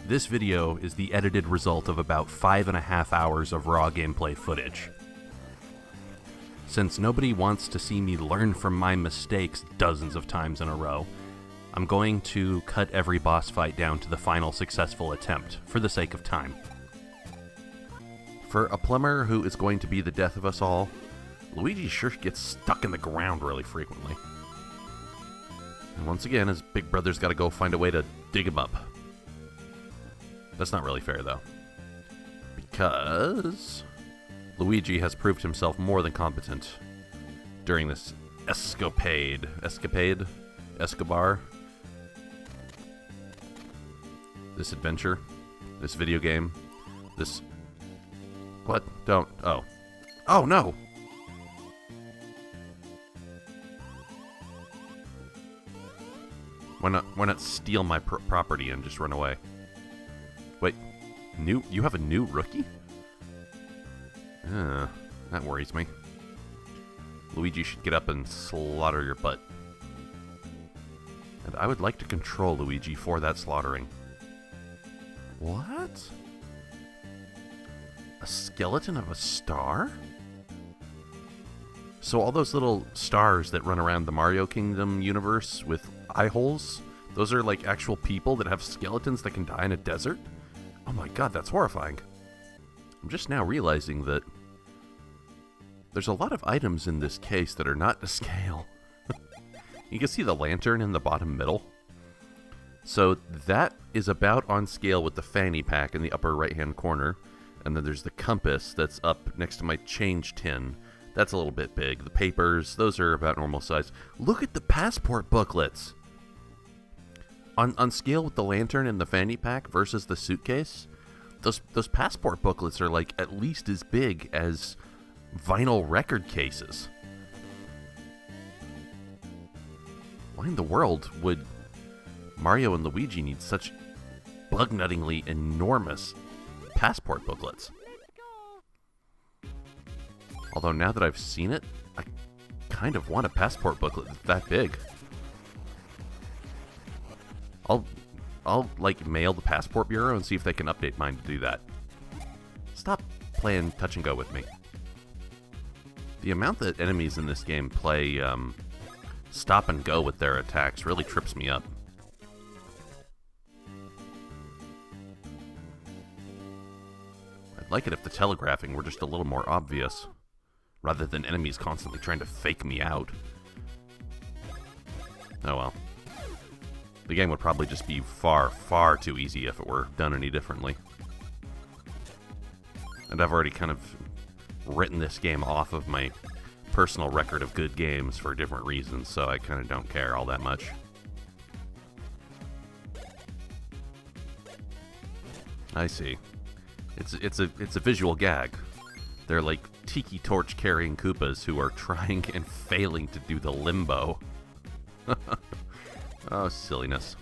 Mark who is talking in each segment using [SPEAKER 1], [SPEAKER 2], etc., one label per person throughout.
[SPEAKER 1] This video is the edited result of about 5.5 hours of raw gameplay footage. Since nobody wants to see me learn from my mistakes dozens of times in a row, I'm going to cut every boss fight down to the final successful attempt, for the sake of time. For a plumber who is going to be the death of us all, Luigi sure gets stuck in the ground really frequently. And once again, his big brother's got to go find a way to dig him up. That's not really fair, though. Because Luigi has proved himself more than competent during this escobar, this adventure, this video game, this... What? Don't... Oh. Oh, no! Why not steal my property and just run away? Wait, you have a new rookie? That worries me. Luigi should get up and slaughter your butt. And I would like to control Luigi for that slaughtering. What? A skeleton of a star? So all those little stars that run around the Mario Kingdom universe with eye holes, those are like actual people that have skeletons that can die in a desert? Oh my god, that's horrifying. I'm just now realizing that there's a lot of items in this case that are not to scale. You can see the lantern in the bottom middle. So that is about on scale with the fanny pack in the upper right-hand corner. And then there's the compass that's up next to my change tin. That's a little bit big. The papers, those are about normal size. Look at the passport booklets! On scale with the lantern and the fanny pack versus the suitcase, those passport booklets are like at least as big as vinyl record cases. Why in the world would Mario and Luigi need such bug-nuttingly enormous passport booklets? Although now that I've seen it, I kind of want a passport booklet that's that big. I'll like mail the Passport Bureau and see if they can update mine to do that. Stop playing touch and go with me. The amount that enemies in this game play stop and go with their attacks really trips me up. I'd like it if the telegraphing were just a little more obvious, rather than enemies constantly trying to fake me out. Oh well. The game would probably just be far, far too easy if it were done any differently. And I've already kind of written this game off of my personal record of good games for different reasons, so I kind of don't care all that much. I see. It's a visual gag. They're like tiki torch carrying Koopas who are trying and failing to do the limbo. Oh, silliness.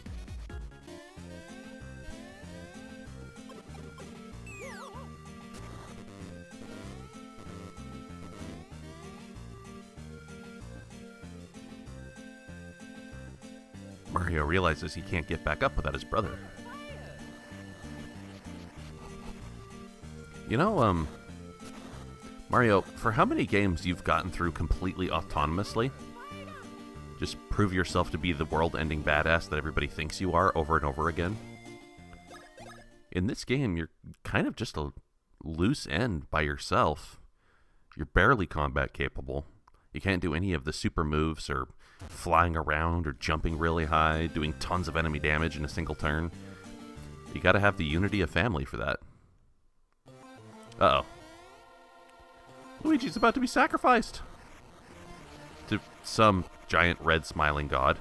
[SPEAKER 1] Mario realizes he can't get back up without his brother. You know, Mario, for how many games you've gotten through completely autonomously? Just prove yourself to be the world-ending badass that everybody thinks you are over and over again. In this game, you're kind of just a loose end by yourself. You're barely combat capable. You can't do any of the super moves or flying around or jumping really high, doing tons of enemy damage in a single turn. You gotta have the unity of family for that. Uh-oh. Luigi's about to be sacrificed! To some giant red smiling god.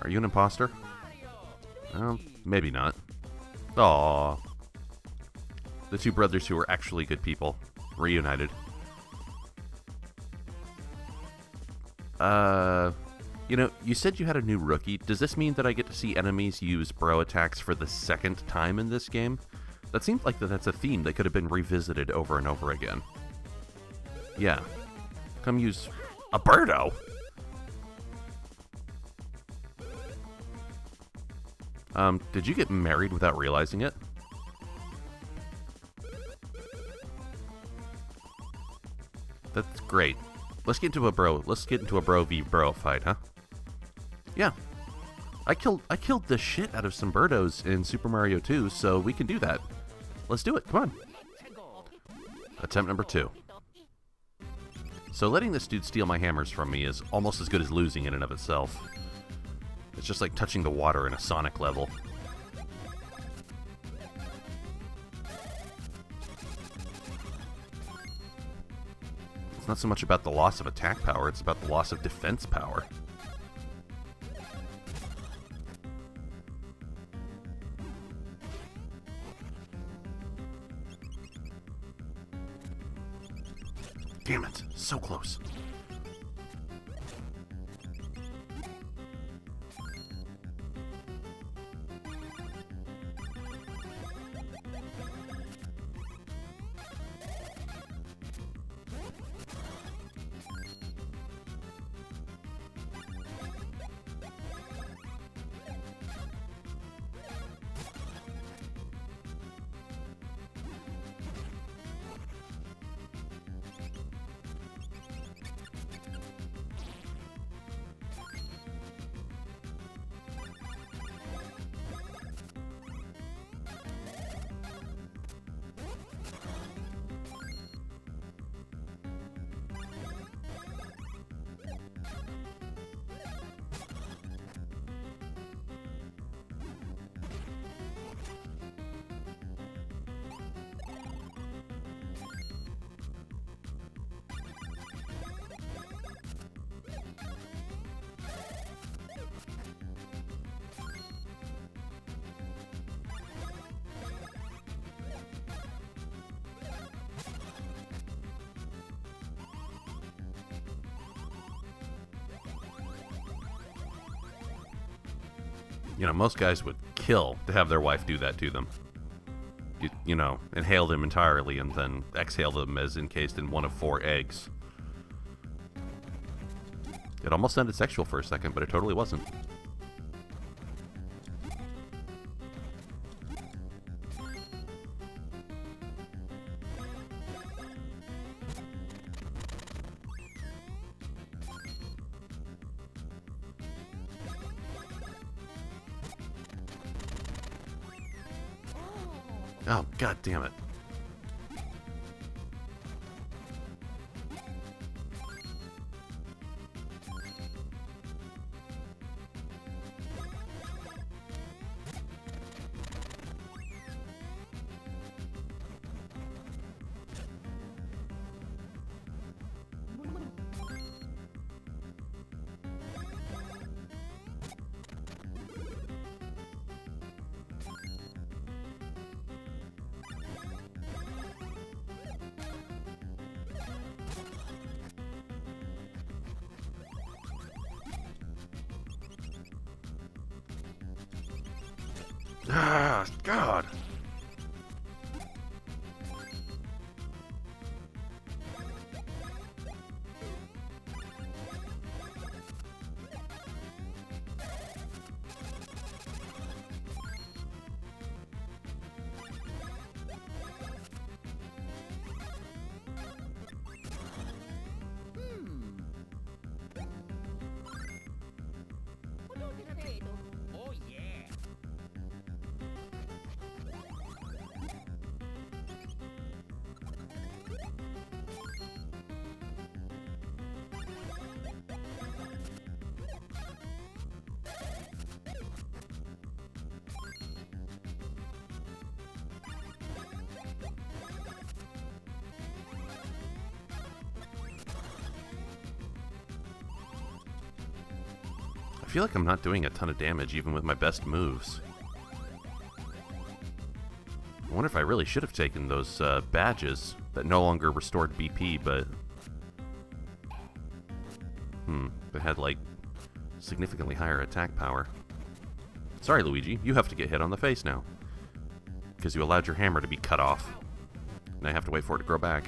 [SPEAKER 1] Are you an imposter? Well, maybe not. Aww. The two brothers who were actually good people. Reunited. You know, you said you had a new rookie. Does this mean that I get to see enemies use bro attacks for the second time in this game? That seems like that's a theme that could have been revisited over and over again. Yeah. Come use a Birdo. Did you get married without realizing it? That's great. Let's get into a bro v bro fight, huh? Yeah. I killed the shit out of some birdos in Super Mario 2, so we can do that. Let's do it. Come on. Attempt number 2. So letting this dude steal my hammers from me is almost as good as losing in and of itself. It's just like touching the water in a Sonic level. It's not so much about the loss of attack power, it's about the loss of defense power. Damn it, so close. You know, most guys would kill to have their wife do that to them. You know, inhale them entirely and then exhale them as encased in one of 4 eggs. It almost sounded sexual for a second, but it totally wasn't. Oh, god damn it. Ah, God. I feel like I'm not doing a ton of damage even with my best moves. I wonder if I really should have taken those badges that no longer restored BP, but... They had, like, significantly higher attack power. Sorry, Luigi, you have to get hit on the face now. Because you allowed your hammer to be cut off. And I have to wait for it to grow back.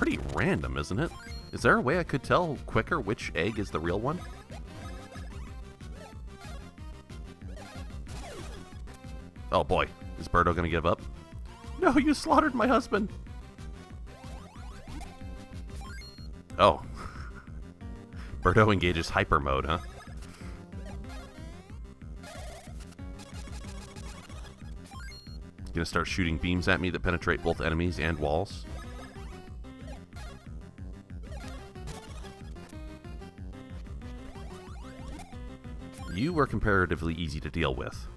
[SPEAKER 1] pretty random, isn't it? Is there a way I could tell quicker which egg is the real one? Oh boy, is Birdo gonna give up? No, you slaughtered my husband! Oh. Birdo engages hyper mode, huh? Gonna start shooting beams at me that penetrate both enemies and walls. You were comparatively easy to deal with.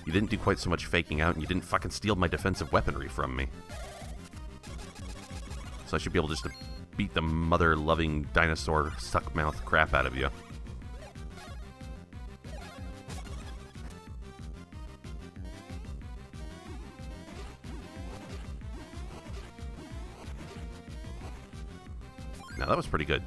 [SPEAKER 1] You didn't do quite so much faking out, and you didn't fucking steal my defensive weaponry from me. So I should be able just to beat the mother-loving dinosaur suck-mouth crap out of you. Now that was pretty good.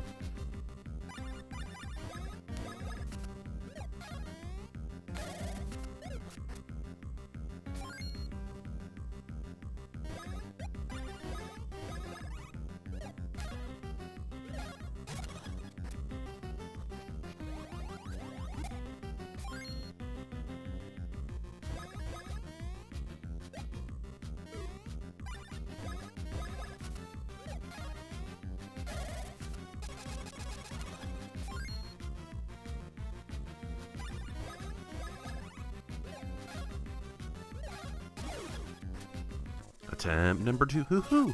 [SPEAKER 1] Attempt number 2, hoo-hoo!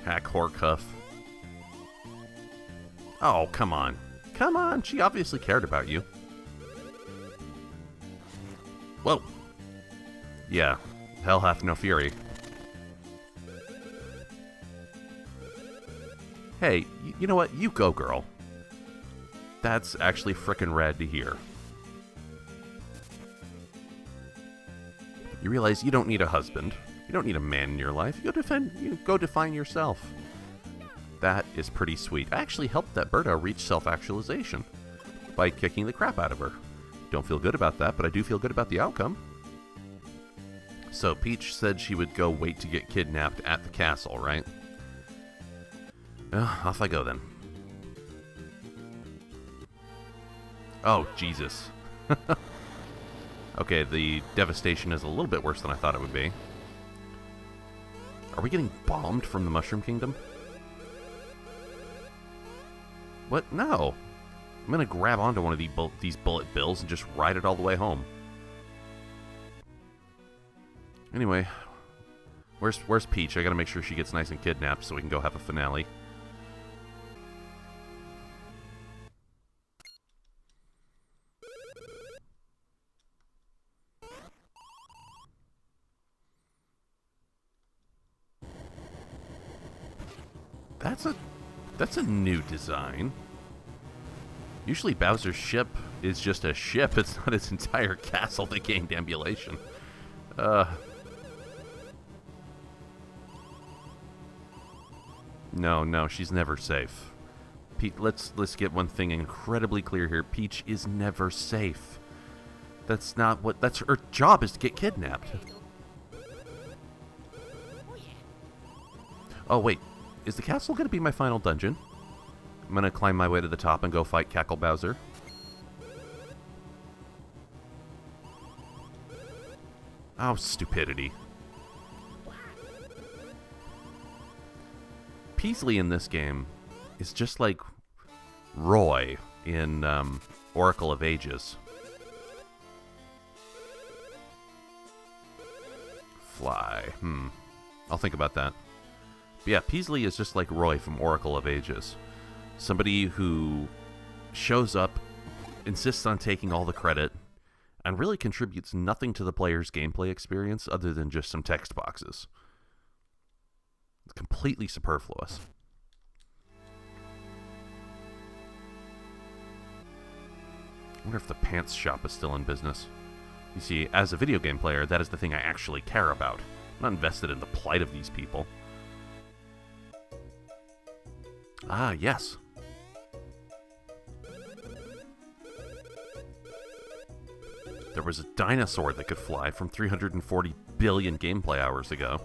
[SPEAKER 1] Hack Horcuff. Oh, come on. Come on, she obviously cared about you. Whoa. Yeah, hell hath no fury. Hey, you know what? You go, girl. That's actually frickin' rad to hear. You realize you don't need a husband. You don't need a man in your life. You go define yourself. That is pretty sweet. I actually helped that Birdo reach self-actualization by kicking the crap out of her. Don't feel good about that, but I do feel good about the outcome. So Peach said she would go wait to get kidnapped at the castle, right? Well, off I go then. Oh, Jesus. Okay, the devastation is a little bit worse than I thought it would be. Are we getting bombed from the Mushroom Kingdom? What? No. I'm gonna grab onto one of these bullet bills and just ride it all the way home. Anyway, where's Peach? I gotta make sure she gets nice and kidnapped so we can go have a finale. That's a new design. Usually Bowser's ship is just a ship. It's not his entire castle that gained ambulation. No, she's never safe. Let's get one thing incredibly clear here. Peach is never safe. That's not what... That's her job, is to get kidnapped. Oh, wait. Is the castle going to be my final dungeon? I'm going to climb my way to the top and go fight Cackle Bowser. Oh, stupidity. Peasley in this game is just like Roy in Oracle of Ages. Fly. I'll think about that. But yeah, Peasley is just like Roy from Oracle of Ages. Somebody who shows up, insists on taking all the credit, and really contributes nothing to the player's gameplay experience other than just some text boxes. It's completely superfluous. I wonder if the pants shop is still in business. You see, as a video game player, that is the thing I actually care about. I'm not invested in the plight of these people. Ah, yes. There was a dinosaur that could fly from 340 billion gameplay hours ago.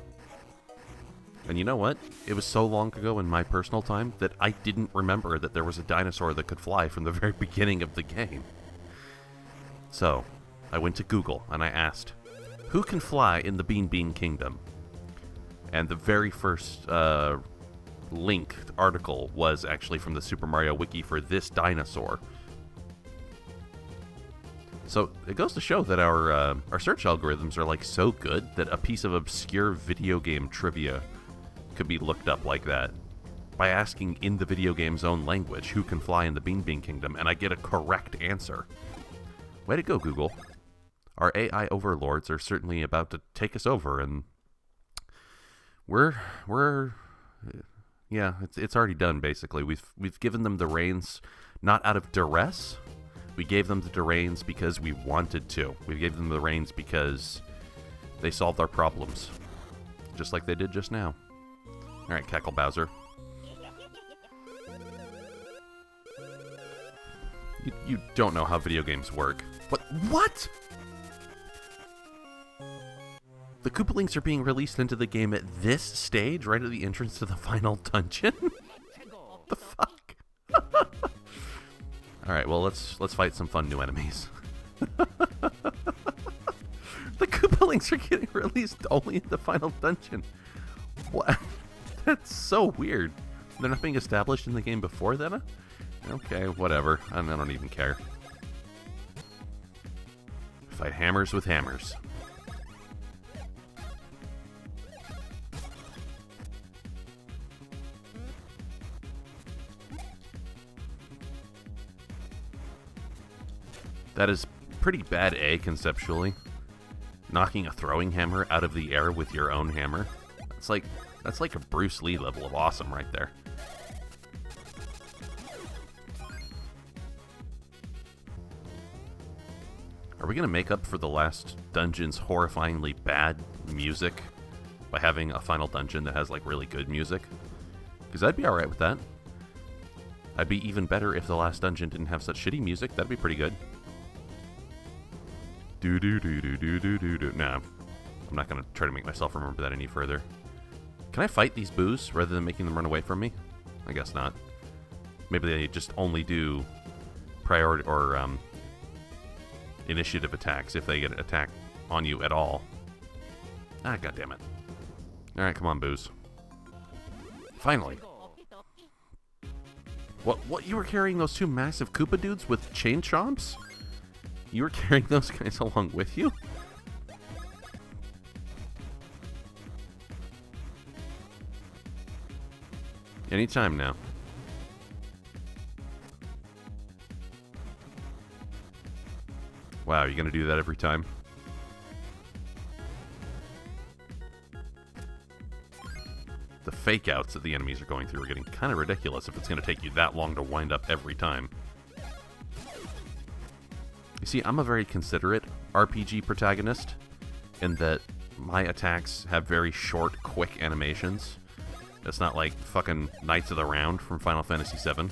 [SPEAKER 1] And you know what? It was so long ago in my personal time that I didn't remember that there was a dinosaur that could fly from the very beginning of the game. So, I went to Google and I asked, who can fly in the Bean Bean Kingdom? And the very first linked article was actually from the Super Mario Wiki for this dinosaur. So it goes to show that our search algorithms are like so good that a piece of obscure video game trivia could be looked up like that by asking in the video game's own language who can fly in the Bean Bean Kingdom, and I get a correct answer. Way to go, Google. Our AI overlords are certainly about to take us over, and yeah, it's already done basically. We've given them the reins not out of duress. We gave them the reins because we wanted to. We gave them the reins because they solved our problems, just like they did just now. All right, Cackle Bowser. You don't know how video games work. What? The Koopalings are being released into the game at this stage, right at the entrance to the final dungeon? What the fuck? Alright, well, let's fight some fun new enemies. The Koopalings are getting released only in the final dungeon. What? That's so weird. They're not being established in the game before then? Okay, whatever. I don't even care. Fight hammers with hammers. That is pretty bad A, conceptually. Knocking a throwing hammer out of the air with your own hammer. That's like a Bruce Lee level of awesome right there. Are we going to make up for the last dungeon's horrifyingly bad music by having a final dungeon that has like really good music? Because I'd be alright with that. I'd be even better if the last dungeon didn't have such shitty music. That'd be pretty good. Do-do-do-do-do-do-do-do. Nah, I'm not going to try to make myself remember that any further. Can I fight these boos rather than making them run away from me? I guess not. Maybe they just only do priority or initiative attacks if they get an attack on you at all. Ah, goddammit. Alright, come on, boos. Finally. What? You were carrying those two massive Koopa dudes with chain chomps? You were carrying those guys along with you? Anytime now. Wow, are you gonna do that every time? The fake outs that the enemies are going through are getting kind of ridiculous if it's gonna take you that long to wind up every time. You see, I'm a very considerate RPG protagonist in that my attacks have very short, quick animations. It's not like fucking Knights of the Round from Final Fantasy VII.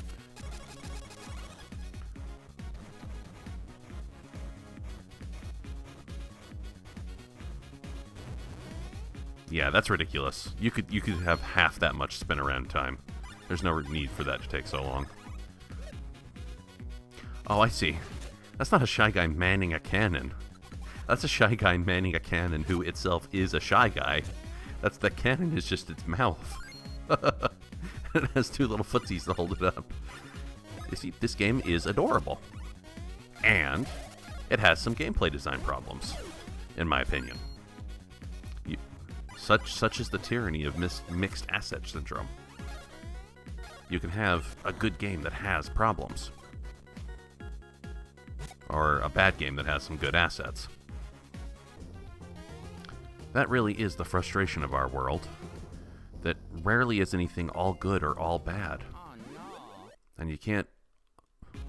[SPEAKER 1] Yeah, that's ridiculous. You could have half that much spin around time. There's no need for that to take so long. Oh, I see. That's not a Shy Guy manning a cannon. That's a Shy Guy manning a cannon who itself is a Shy Guy. The cannon is just its mouth. It has two little footsies to hold it up. You see, this game is adorable. And it has some gameplay design problems, in my opinion. Such is the tyranny of mixed asset syndrome. You can have a good game that has problems. Or a bad game that has some good assets. That really is the frustration of our world. That rarely is anything all good or all bad. And you can't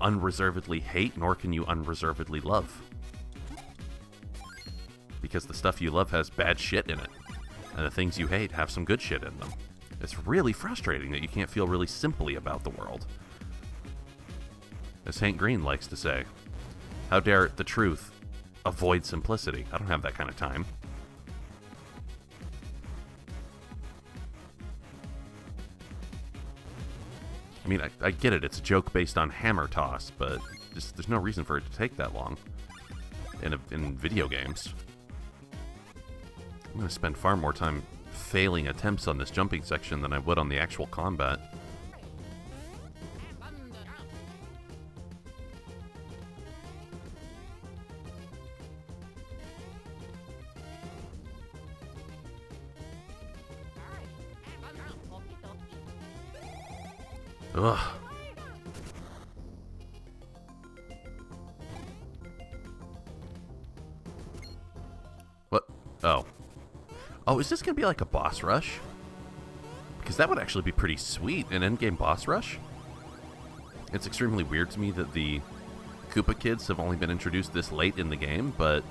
[SPEAKER 1] unreservedly hate, nor can you unreservedly love. Because the stuff you love has bad shit in it. And the things you hate have some good shit in them. It's really frustrating that you can't feel really simply about the world. As Hank Green likes to say, how dare the truth avoid simplicity. I don't have that kind of time. I mean, I get it. It's a joke based on hammer toss, but just there's no reason for it to take that long in video games. I'm going to spend far more time failing attempts on this jumping section than I would on the actual combat. Ugh. What? Oh. Oh, is this going to be like a boss rush? Because that would actually be pretty sweet, an endgame boss rush. It's extremely weird to me that the Koopa kids have only been introduced this late in the game, but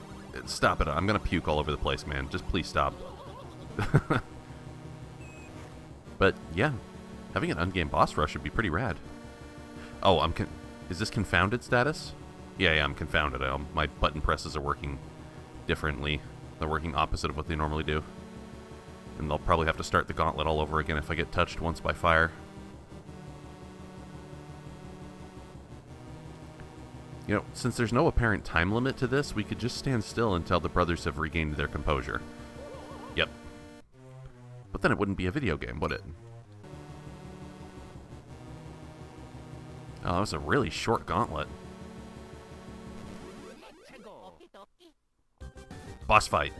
[SPEAKER 1] stop it. I'm going to puke all over the place, man. Just please stop. But, yeah. Having an endgame boss rush would be pretty rad. Oh, is this confounded status? Yeah, I'm confounded. My button presses are working differently. They're working opposite of what they normally do. And they'll probably have to start the gauntlet all over again if I get touched once by fire. You know, since there's no apparent time limit to this, we could just stand still until the brothers have regained their composure. Yep. But then it wouldn't be a video game, would it? Oh, that was a really short gauntlet. Boss fight.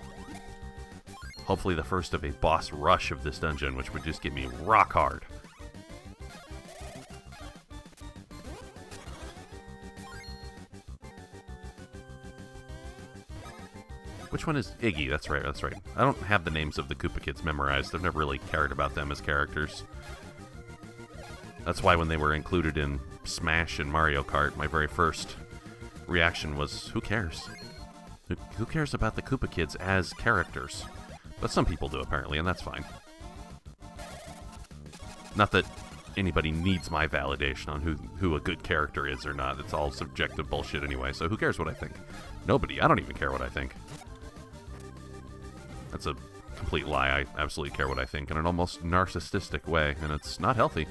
[SPEAKER 1] Hopefully the first of a boss rush of this dungeon, which would just get me rock hard. Which one is Iggy? That's right, that's right. I don't have the names of the Koopa kids memorized. I've never really cared about them as characters. That's why when they were included in Smash and Mario Kart, my very first reaction was, who cares? Who cares about the Koopa kids as characters? But some people do, apparently, and that's fine. Not that anybody needs my validation on who a good character is or not. It's all subjective bullshit anyway, so who cares what I think? Nobody. I don't even care what I think. That's a complete lie. I absolutely care what I think in an almost narcissistic way, and it's not healthy.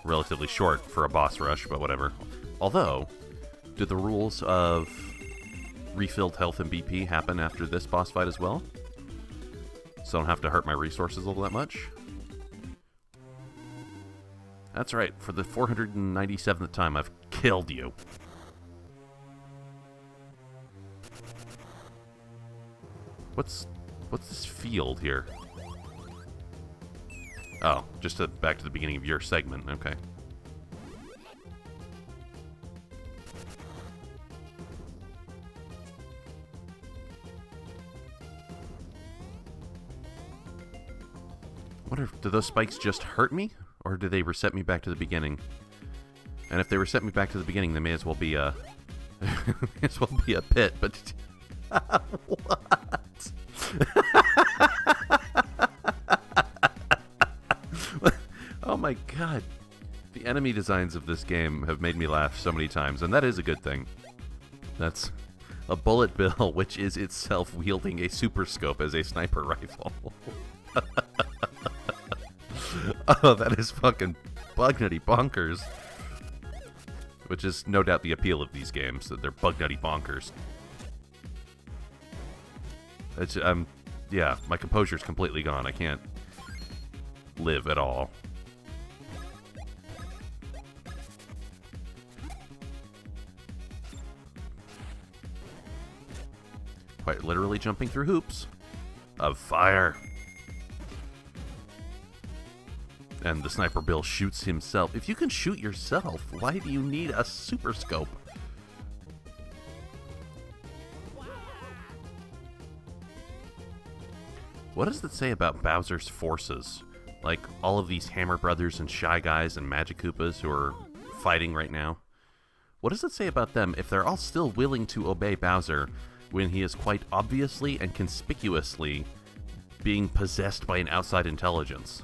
[SPEAKER 1] Relatively short for a boss rush, but whatever. Although, do the rules of refilled health and BP happen after this boss fight as well? So I don't have to hurt my resources all that much? That's right, for the 497th time I've killed you. What's this field here? Oh, just back to the beginning of your segment. Okay. Wonder do those spikes just hurt me, or do they reset me back to the beginning? And if they reset me back to the beginning, they may as well be a may as well be a pit. But what? Oh my god. The enemy designs of this game have made me laugh so many times, and that is a good thing. That's a bullet bill, which is itself wielding a super scope as a sniper rifle. Oh, that is fucking bug-nutty bonkers. Which is no doubt the appeal of these games, that they're bug-nutty bonkers. It's, yeah, my composure's completely gone. I can't live at all. quite literally jumping through hoops of fire. And the Sniper Bill shoots himself. If you can shoot yourself, why do you need a super scope? What does it say about Bowser's forces? Like, all of these Hammer Brothers and Shy Guys and Magic Koopas who are fighting right now. What does it say about them if they're all still willing to obey Bowser when he is quite obviously and conspicuously being possessed by an outside intelligence?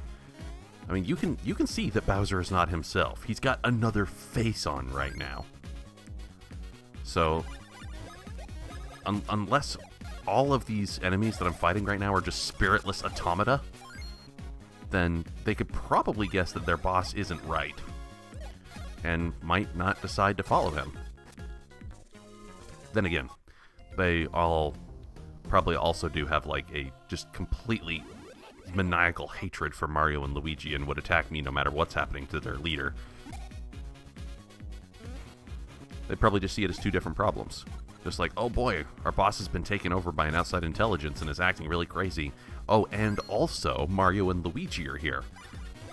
[SPEAKER 1] I mean, you can see that Bowser is not himself. He's got another face on right now. So, unless all of these enemies that I'm fighting right now are just spiritless automata, then they could probably guess that their boss isn't right, and might not decide to follow him. Then again, they all probably also do have like a just completely maniacal hatred for Mario and Luigi and would attack me no matter what's happening to their leader. They probably just see it as two different problems. Just like, oh boy, our boss has been taken over by an outside intelligence and is acting really crazy. Oh, and also, Mario and Luigi are here.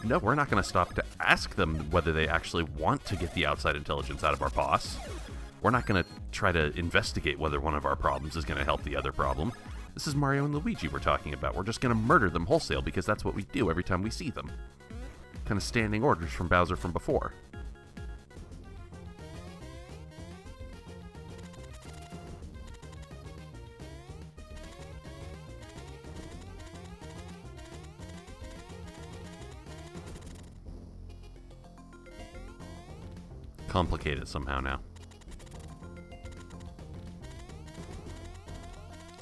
[SPEAKER 1] No, we're not going to stop to ask them whether they actually want to get the outside intelligence out of our boss. We're not going to try to investigate whether one of our problems is going to help the other problem. This is Mario and Luigi we're talking about. We're just going to murder them wholesale because that's what we do every time we see them. Kind of standing orders from Bowser from before. Complicated somehow now.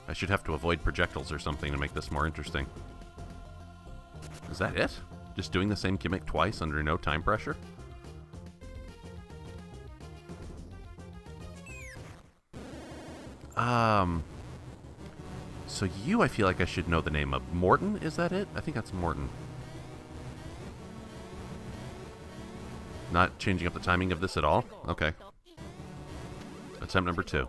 [SPEAKER 1] I should have to avoid projectiles or something to make this more interesting. Is that it? Just doing the same gimmick twice under no time pressure? So you, I feel like I should know the name of. Morton, is that it? I think that's Morton. Not changing up the timing of this at all? Okay. Attempt number 2.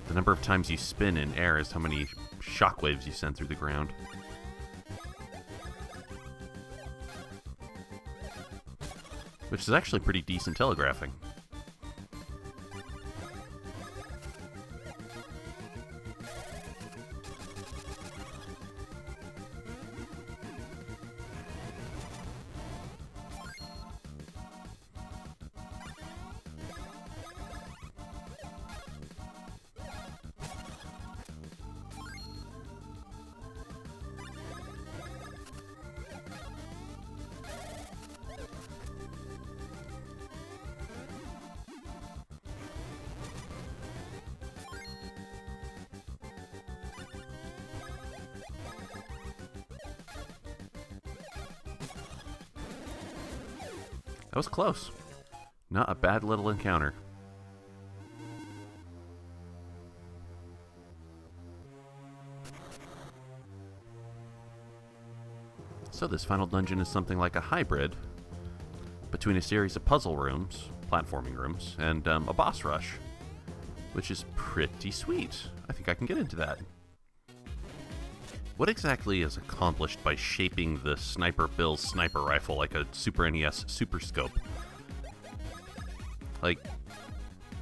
[SPEAKER 1] The number of times you spin in air is how many shockwaves you send through the ground. Which is actually pretty decent telegraphing. That was close. Not a bad little encounter. So this final dungeon is something like a hybrid between a series of puzzle rooms, platforming rooms, and a boss rush, which is pretty sweet. I think I can get into that. What exactly is accomplished by shaping the Sniper Bill's sniper rifle like a Super NES Super Scope? Like,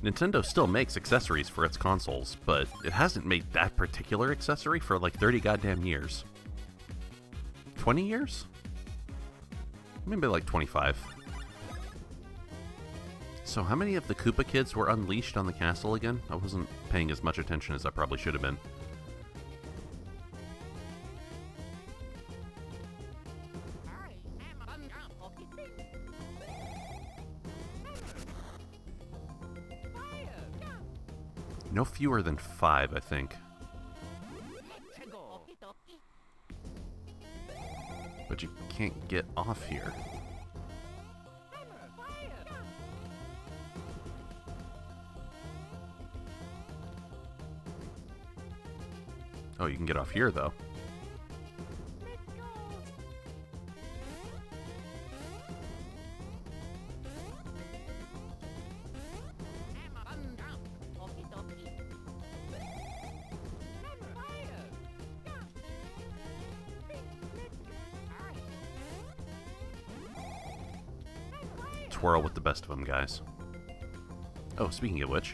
[SPEAKER 1] Nintendo still makes accessories for its consoles, but it hasn't made that particular accessory for like 30 goddamn years. 20 years? Maybe like 25. So how many of the Koopa kids were unleashed on the castle again? I wasn't paying as much attention as I probably should have been. No fewer than 5, I think. But you can't get off here. Oh, you can get off here, though. Twirl with the best of them, guys. Oh, speaking of which.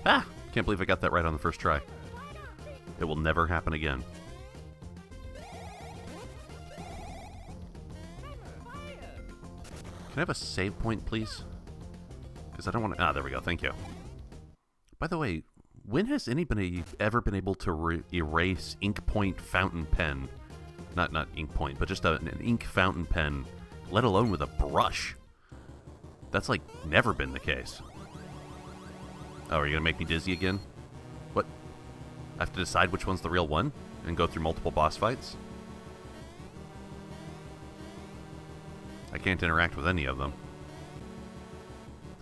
[SPEAKER 1] Ah! Can't believe I got that right on the first try. It will never happen again. Can I have a save point, please? Because I don't want to... Ah, there we go. Thank you. By the way, when has anybody ever been able to erase ink point fountain pen? Not ink point, but just an ink fountain pen, let alone with a brush. That's like never been the case. Oh, are you gonna make me dizzy again? What? I have to decide which one's the real one and go through multiple boss fights? I can't interact with any of them.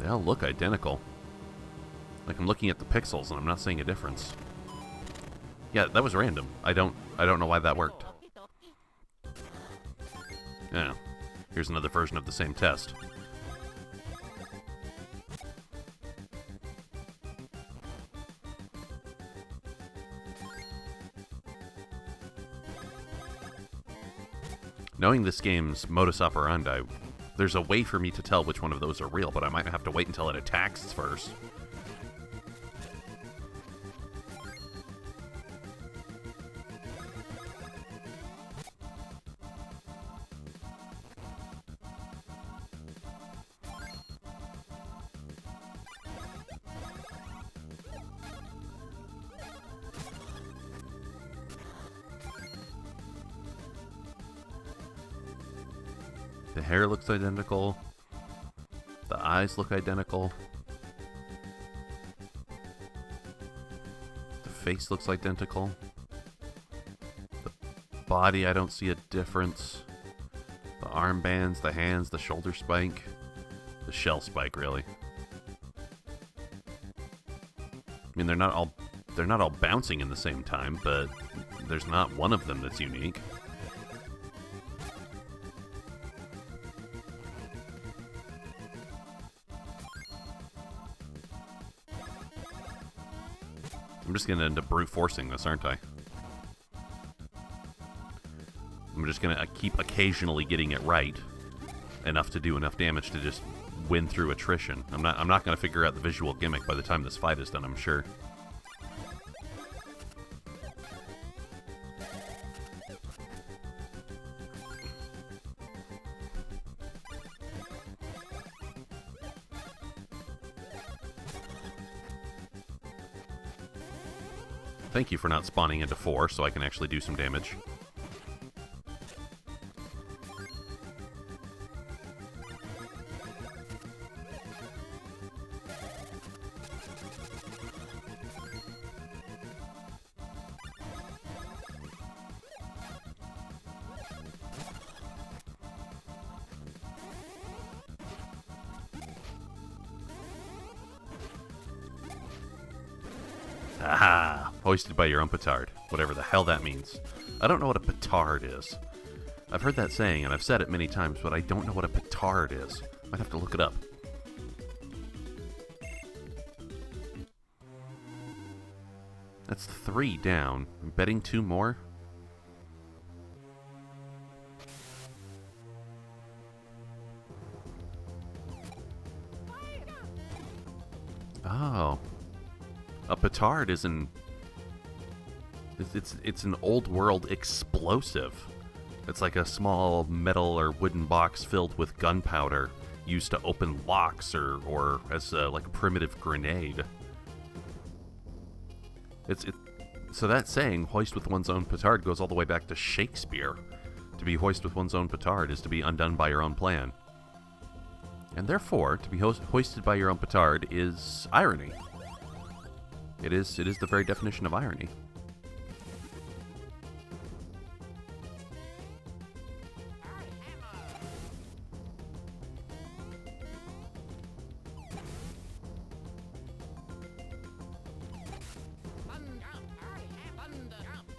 [SPEAKER 1] They all look identical. Like I'm looking at the pixels and I'm not seeing a difference. Yeah, that was random. I don't know why that worked. Yeah. Here's another version of the same test. Knowing this game's modus operandi, there's a way for me to tell which one of those are real, but I might have to wait until it attacks first. The hair looks identical. The eyes look identical. The face looks identical. The body, I don't see a difference. The armbands, the hands, the shoulder spike. The shell spike, really. I mean, they're not all bouncing in the same time, but there's not one of them that's unique. I'm just going to end up brute forcing this, aren't I? I'm just going to keep occasionally getting it right enough to do enough damage to just win through attrition. I'm not going to figure out the visual gimmick by the time this fight is done, I'm sure. Thank you for not spawning into 4 so I can actually do some damage. Aha! Hoisted by your own petard. Whatever the hell that means. I don't know what a petard is. I've heard that saying, and I've said it many times, but I don't know what a petard is. Might have to look it up. That's 3 down. I'm betting 2 more. A petard is it's an old world explosive. It's like a small metal or wooden box filled with gunpowder used to open locks or as like a primitive grenade. So that saying, hoist with one's own petard, goes all the way back to Shakespeare. To be hoist with one's own petard is to be undone by your own plan. And therefore, to be hoisted by your own petard is irony. It is the very definition of irony.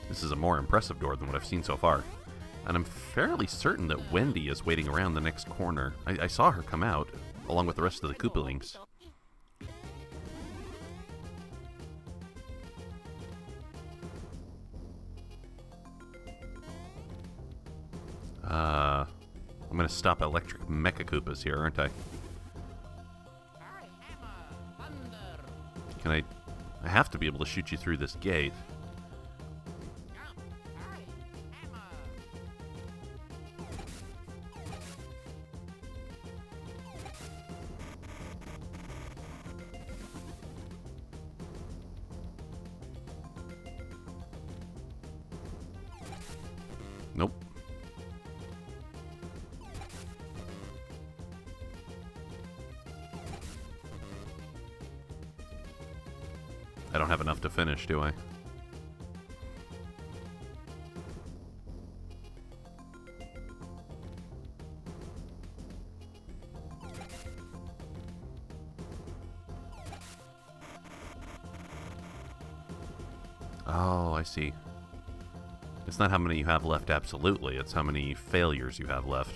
[SPEAKER 1] This is a more impressive door than what I've seen so far. And I'm fairly certain that Wendy is waiting around the next corner. I saw her come out, along with the rest of the Koopalings. I'm gonna stop electric mecha Koopas here, aren't I? Can I have to be able to shoot you through this gate. Nope. I don't have enough to finish, do I? Oh, I see. It's not how many you have left absolutely, it's how many failures you have left.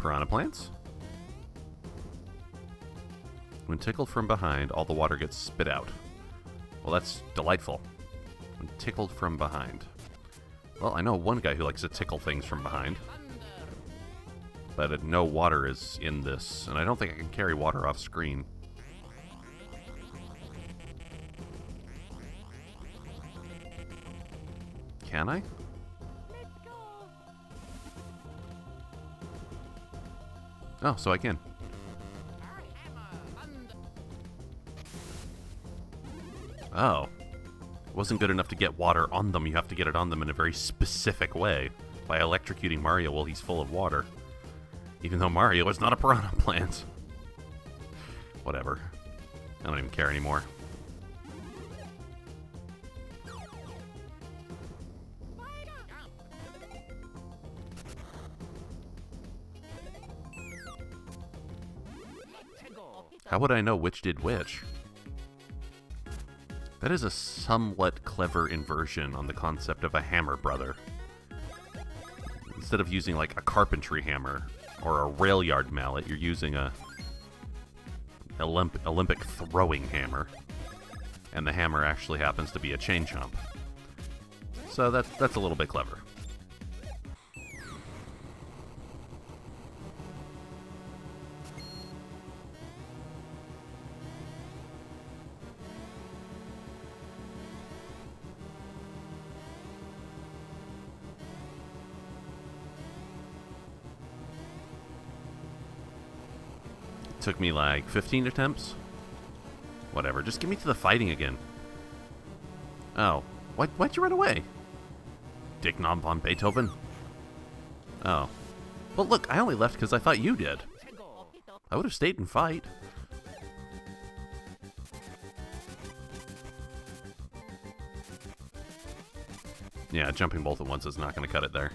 [SPEAKER 1] Piranha plants? When tickled from behind, all the water gets spit out. Well, that's delightful. When tickled from behind. Well, I know one guy who likes to tickle things from behind. But no water is in this, and I don't think I can carry water off screen. Can I? Oh, so I can. Oh. It wasn't good enough to get water on them. You have to get it on them in a very specific way. By electrocuting Mario while he's full of water. Even though Mario is not a piranha plant. Whatever. I don't even care anymore. How would I know which did which? That is a somewhat clever inversion on the concept of a hammer brother. Instead of using like a carpentry hammer or a rail yard mallet, you're using a Olympic throwing hammer. And the hammer actually happens to be a chain chomp. So that's a little bit clever. Took me like 15 attempts. Whatever, just get me to the fighting again. Oh, why'd you run away? Dick Nom von Beethoven? Oh. Well, look, I only left because I thought you did. I would have stayed and fight. Yeah, jumping both at once is not going to cut it there.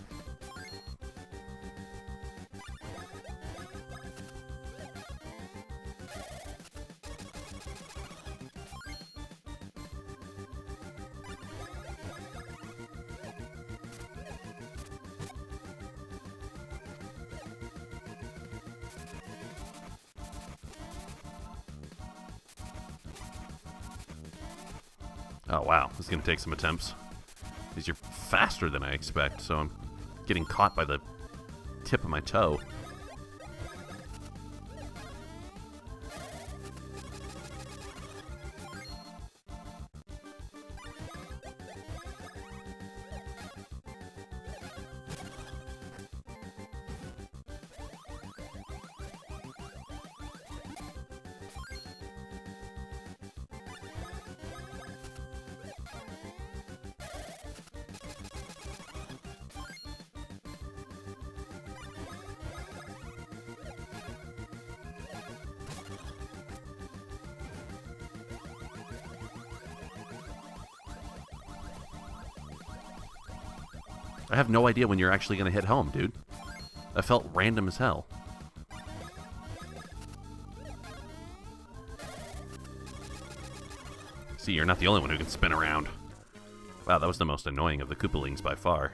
[SPEAKER 1] Oh wow, this is going to take some attempts. These are faster than I expect, so I'm getting caught by the tip of my toe. I have no idea when you're actually going to hit home, dude. That felt random as hell. See, you're not the only one who can spin around. Wow, that was the most annoying of the Koopalings by far.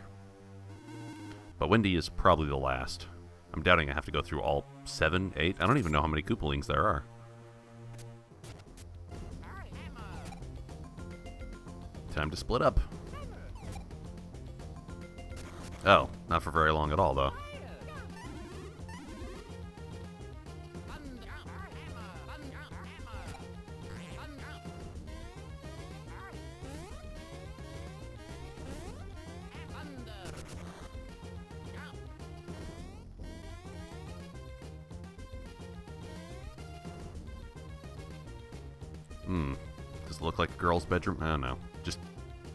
[SPEAKER 1] But Wendy is probably the last. I'm doubting I have to go through all 7, 8. I don't even know how many Koopalings there are. Time to split up. Oh, not for very long at all, though. Does it look like a girl's bedroom? I don't know. Just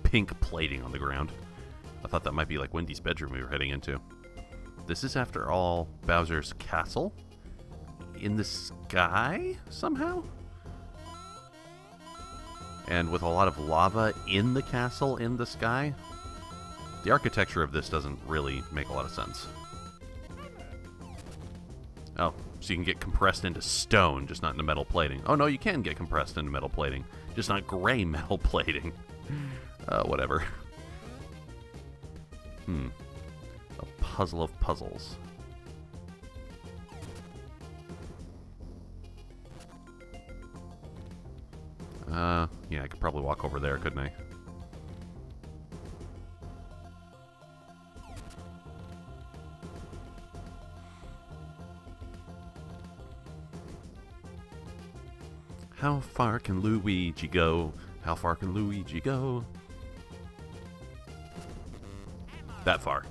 [SPEAKER 1] pink plating on the ground. I thought that might be like Wendy's bedroom we were heading into. This is, after all, Bowser's castle? In the sky, somehow? And with a lot of lava in the castle in the sky? The architecture of this doesn't really make a lot of sense. Oh, so you can get compressed into stone, just not into metal plating. Oh no, you can get compressed into metal plating, just not gray metal plating. Whatever. A puzzle of puzzles. Yeah, I could probably walk over there, couldn't I? How far can Luigi go? How far can Luigi go? That far.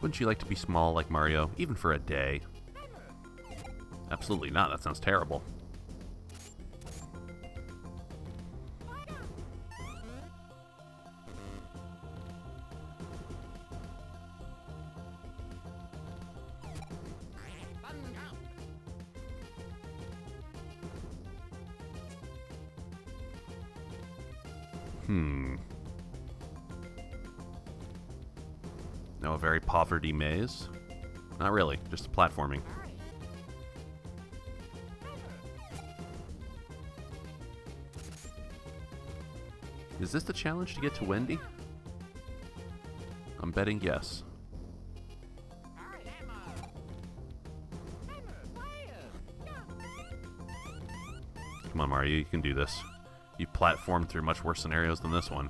[SPEAKER 1] Wouldn't you like to be small like Mario, even for a day? Absolutely not, that sounds terrible. No, a very poverty maze? Not really, just platforming. Is this the challenge to get to Wendy? I'm betting yes. Come on, Mario, you can do this. You platformed through much worse scenarios than this one.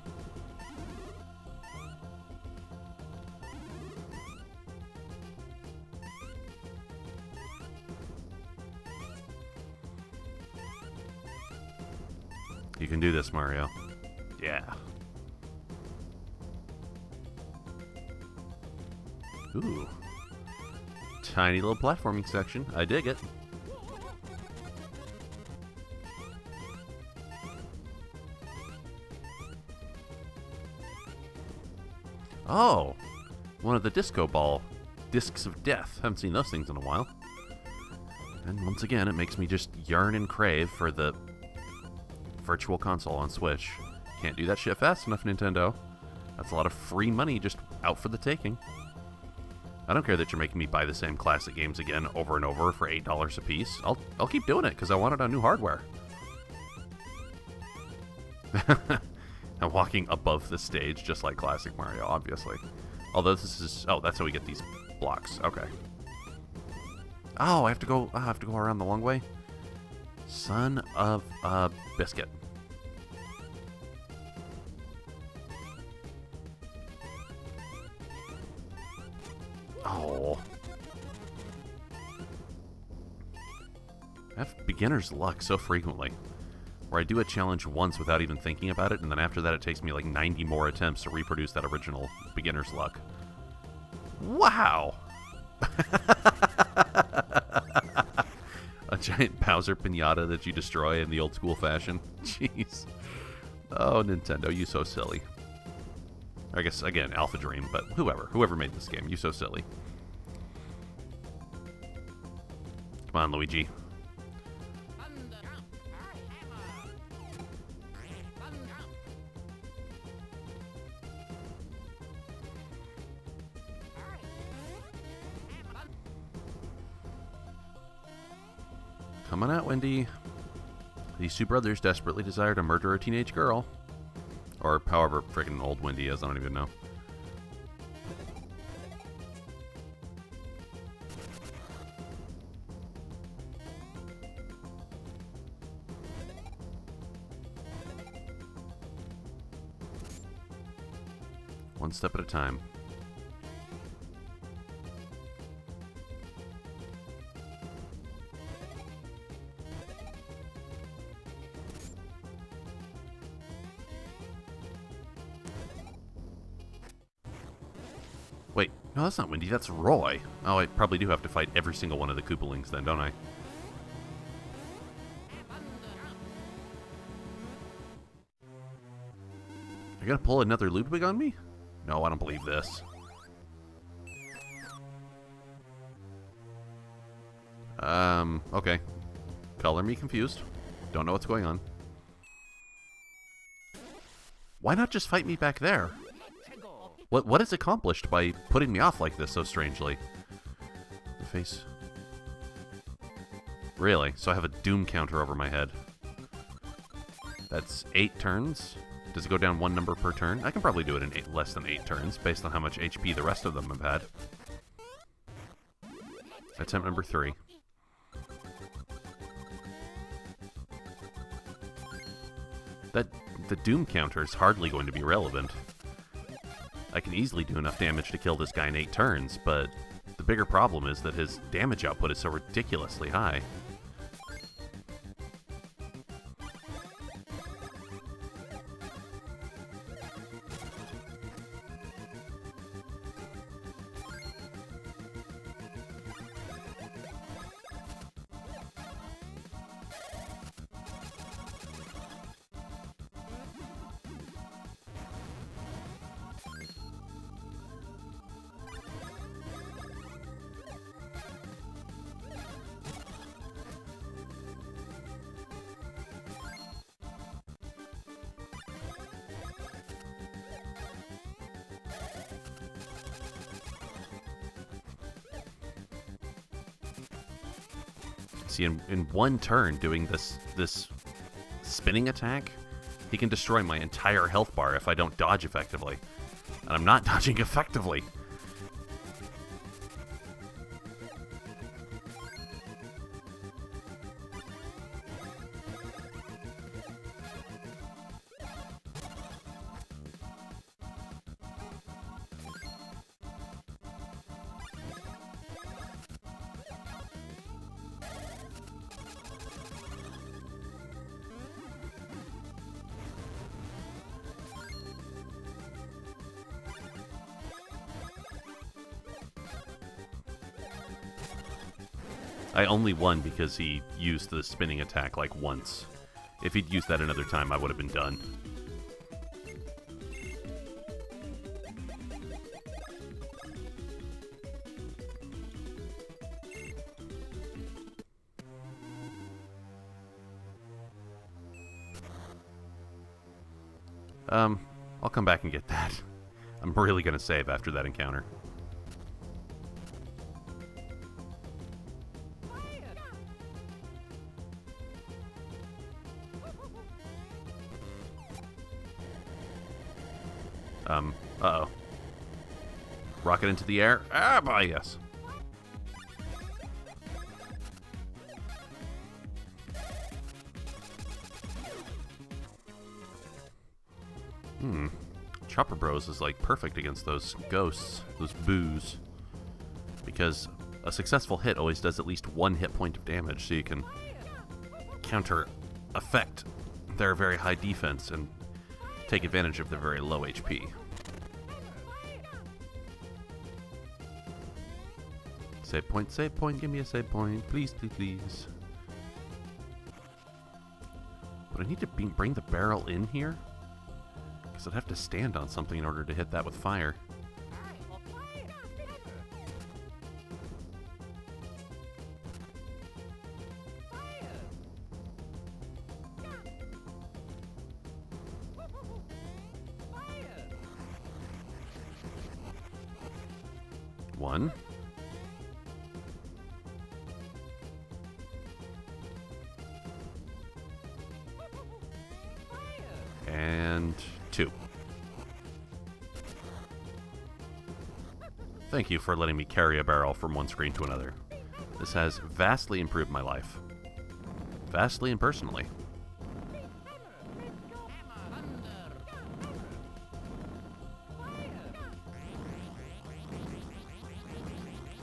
[SPEAKER 1] You can do this, Mario. Yeah. Ooh. Tiny little platforming section. I dig it. Oh! One of the disco ball discs of death. Haven't seen those things in a while. And once again, it makes me just yearn and crave for the Virtual Console on Switch. Can't do that shit fast enough, Nintendo. That's a lot of free money just out for the taking. I don't care that you're making me buy the same classic games again over and over for $8 a piece. I'll keep doing it because I want it on new hardware. I'm walking above the stage, just like classic Mario, obviously. Although this is... Oh, that's how we get these blocks. Okay. Oh, I have to go around the long way? Son of a biscuit. Oh. I have beginner's luck so frequently. Where I do a challenge once without even thinking about it, and then after that it takes me like 90 more attempts to reproduce that original beginner's luck. Wow! A giant Bowser pinata that you destroy in the old school fashion. Jeez. Oh, Nintendo, you so silly. I guess, again, Alpha Dream, but whoever made this game, you so silly. Come on, Luigi. Come on out, Wendy. These two brothers desperately desire to murder a teenage girl. Or however freaking old Wendy is, I don't even know. One step at a time. Wait, no, that's not Wendy, that's Roy. Oh, I probably do have to fight every single one of the Koopalings then, don't I? I gotta pull another Ludwig on me? No, I don't believe this. Okay. Color me confused. Don't know what's going on. Why not just fight me back there? What is accomplished by putting me off like this so strangely? The face... Really? So I have a doom counter over my head. That's 8 turns? Does it go down 1 number per turn? I can probably do it in less than 8 turns, based on how much HP the rest of them have had. Attempt number 3. The doom counter is hardly going to be relevant. I can easily do enough damage to kill this guy in 8 turns, but the bigger problem is that his damage output is so ridiculously high. See, in 1 turn doing this spinning attack, he can destroy my entire health bar if I don't dodge effectively. And I'm not dodging effectively. I only won because he used the spinning attack like once. If he'd used that another time, I would have been done. I'll come back and get that. I'm really gonna save after that encounter. Uh-oh. Rocket into the air. Ah, bye, yes. Chopper Bros is like perfect against those ghosts, those boos. Because a successful hit always does at least 1 hit point of damage, so you can counter affect their very high defense and take advantage of their very low HP. Save point, give me a save point. Please, please, please. Would I need to bring the barrel in here? Because I'd have to stand on something in order to hit that with fire. One. And 2. Thank you for letting me carry a barrel from one screen to another. This has vastly improved my life. Vastly and personally.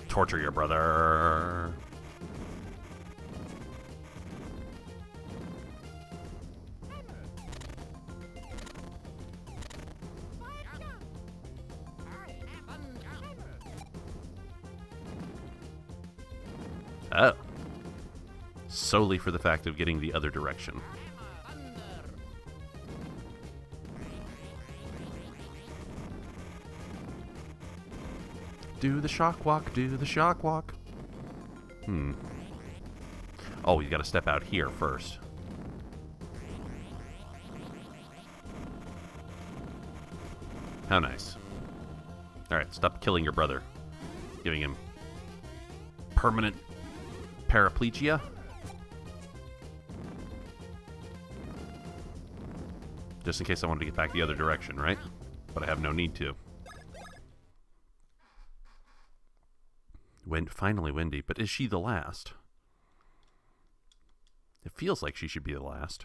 [SPEAKER 1] Torture your brother. Oh. Solely for the fact of getting the other direction. Do the shock walk, do the shock walk. Oh, you gotta step out here first. How nice. Alright, stop killing your brother. Giving him permanent paraplegia. Just in case I wanted to get back the other direction, right? But I have no need to. Finally Wendy, but is she the last? It feels like she should be the last.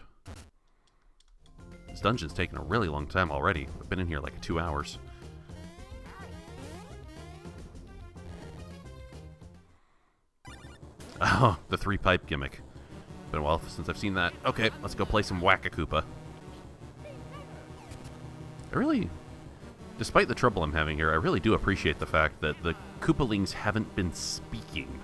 [SPEAKER 1] This dungeon's taken a really long time already. I've been in here like 2 hours. Oh, the 3-pipe gimmick. Been a while since I've seen that. Okay, let's go play some Whack-A-Koopa. Despite the trouble I'm having here, I really do appreciate the fact that the Koopalings haven't been speaking.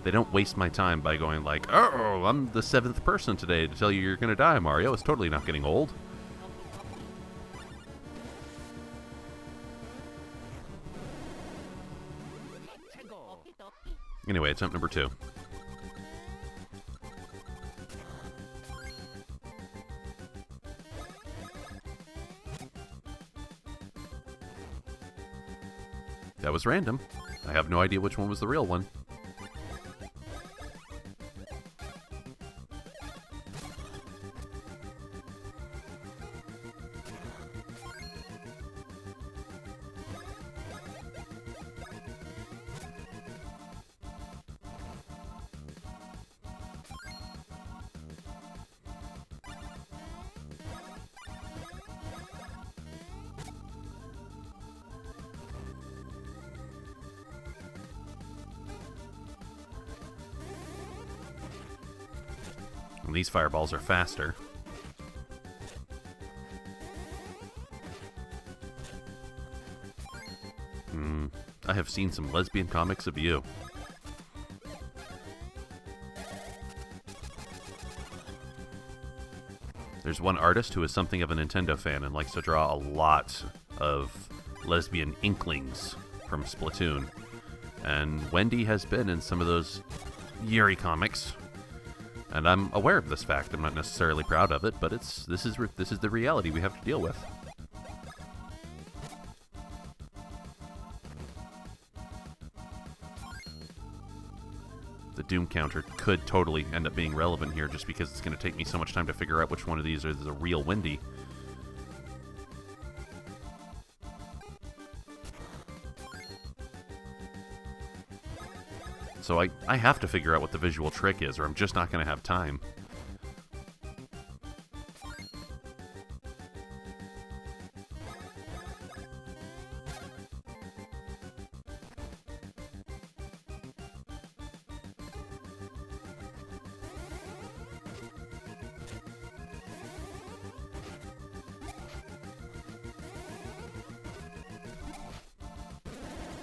[SPEAKER 1] They don't waste my time by going like, oh, I'm the 7th person today to tell you you're gonna die, Mario. It's totally not getting old. Anyway, attempt number 2. That was random. I have no idea which one was the real one. And these fireballs are faster. I have seen some lesbian comics of you. There's one artist who is something of a Nintendo fan and likes to draw a lot of lesbian inklings from Splatoon. And Wendy has been in some of those Yuri comics. And I'm aware of this fact. I'm not necessarily proud of it, but this is the reality we have to deal with. The Doom counter could totally end up being relevant here just because it's going to take me so much time to figure out which one of these is a real Wendy. So I have to figure out what the visual trick is, or I'm just not going to have time.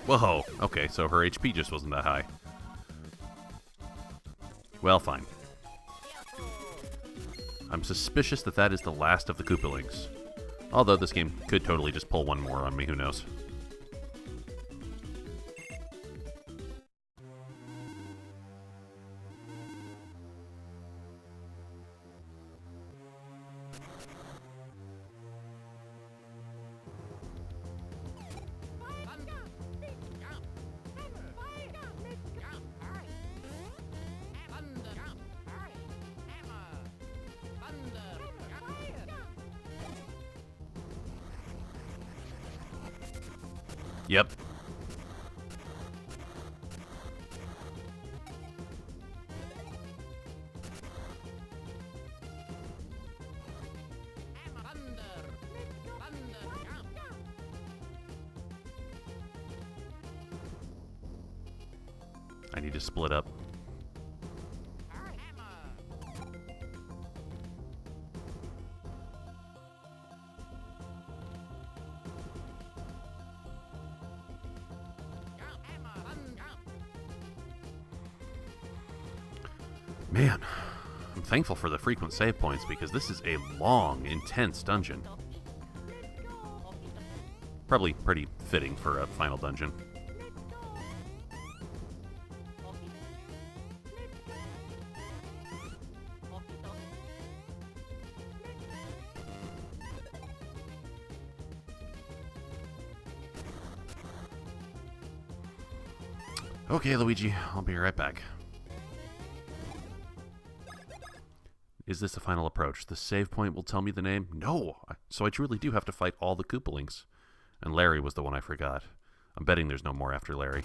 [SPEAKER 1] Whoa, okay, so her HP just wasn't that high. Well, fine. I'm suspicious that that is the last of the Koopalings. Although this game could totally just pull one more on me, who knows. Yep. I need to split up. Man, I'm thankful for the frequent save points because this is a long, intense dungeon. Probably pretty fitting for a final dungeon. Okay, Luigi, I'll be right back. Is this a final approach? The save point will tell me the name? No! So I truly do have to fight all the Koopalings. And Larry was the one I forgot. I'm betting there's no more after Larry.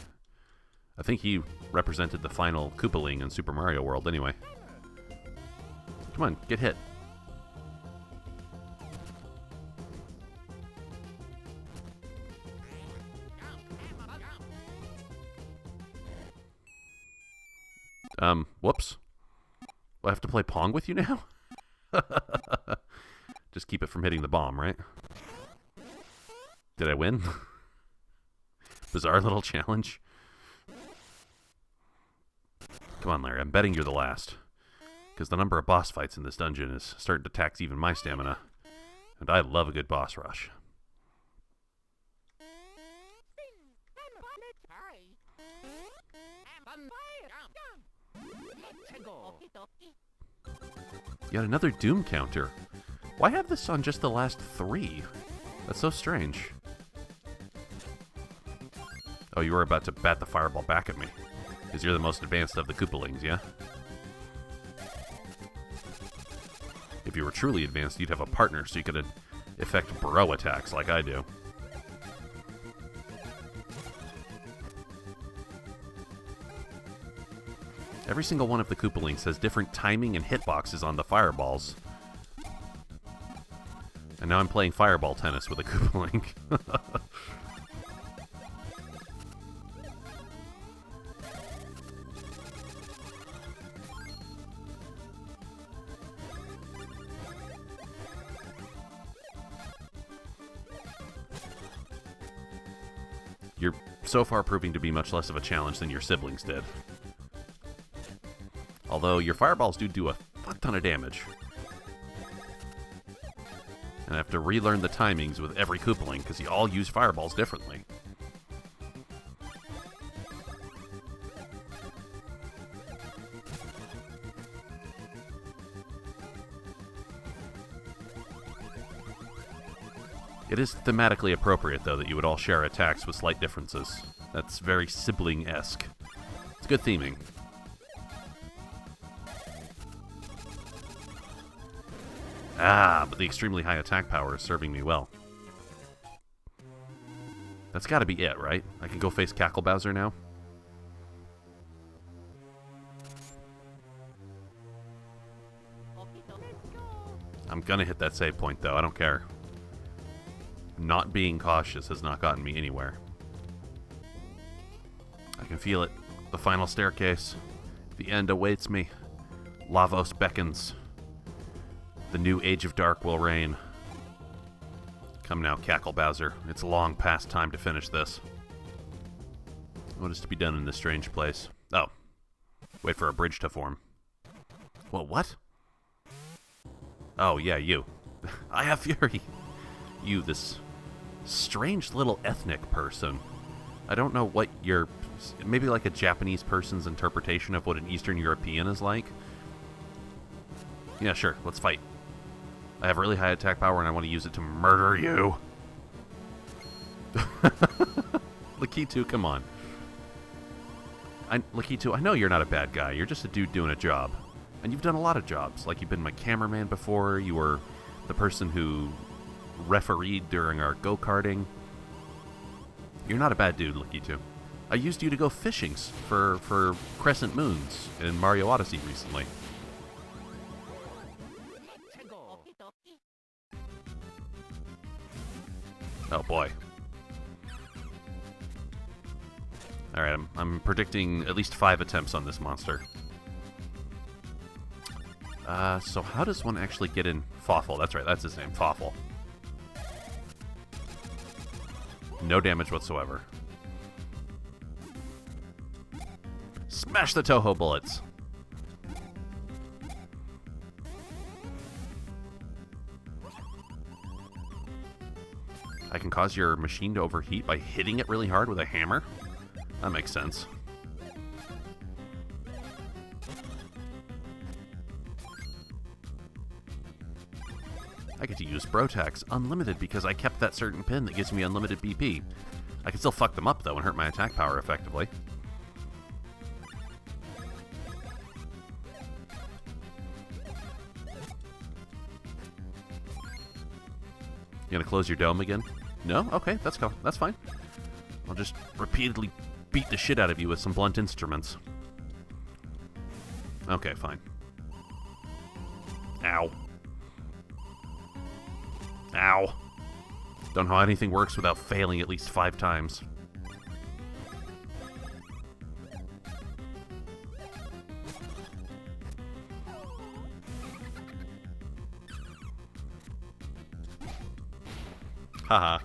[SPEAKER 1] I think he represented the final Koopaling in Super Mario World anyway. Come on, get hit. Whoops. I have to play Pong with you now? Just keep it from hitting the bomb, right? Did I win? Bizarre little challenge. Come on, Larry. I'm betting you're the last. Because the number of boss fights in this dungeon is starting to tax even my stamina. And I love a good boss rush. Yet another Doom counter. Why have this on just the last 3? That's so strange. Oh, you were about to bat the fireball back at me. Because you're the most advanced of the Koopalings, yeah? If you were truly advanced, you'd have a partner so you could effect bro attacks like I do. Every single one of the Koopalings has different timing and hitboxes on the fireballs. And now I'm playing fireball tennis with a Koopaling. You're so far proving to be much less of a challenge than your siblings did. Although your fireballs do a fuck ton of damage. And I have to relearn the timings with every Koopaling because you all use fireballs differently. It is thematically appropriate, though, that you would all share attacks with slight differences. That's very sibling-esque. It's good theming. Ah, but the extremely high attack power is serving me well. That's gotta be it, right? I can go face Cackle Bowser now? I'm gonna hit that save point, though. I don't care. Not being cautious has not gotten me anywhere. I can feel it. The final staircase. The end awaits me. Lavos beckons. The new Age of Dark will reign. Come now, Cackle Bowser. It's long past time to finish this. What is to be done in this strange place? Oh. Wait for a bridge to form. Well, what? Oh, yeah, you. I have fury. You, this strange little ethnic person. I don't know what your... Maybe like a Japanese person's interpretation of what an Eastern European is like. Yeah, sure. Let's fight. I have really high attack power and I want to use it to murder you. Lakitu, come on. Lakitu, I know you're not a bad guy. You're just a dude doing a job. And you've done a lot of jobs. Like, you've been my cameraman before. You were the person who refereed during our go-karting. You're not a bad dude, Lakitu. I used you to go fishing for crescent moons in Mario Odyssey recently. Oh boy. Alright, I'm predicting at least 5 attempts on this monster. So how does one actually get in Fawful? That's right, that's his name, Fawful. No damage whatsoever. Smash the Toho bullets! I can cause your machine to overheat by hitting it really hard with a hammer? That makes sense. I get to use Brotax unlimited because I kept that certain pin that gives me unlimited BP. I can still fuck them up, though, and hurt my attack power effectively. You gonna close your dome again? No? Okay, that's fine. I'll just repeatedly beat the shit out of you with some blunt instruments. Okay, fine. Ow. Ow. Don't know how anything works without failing at least 5 times. Haha.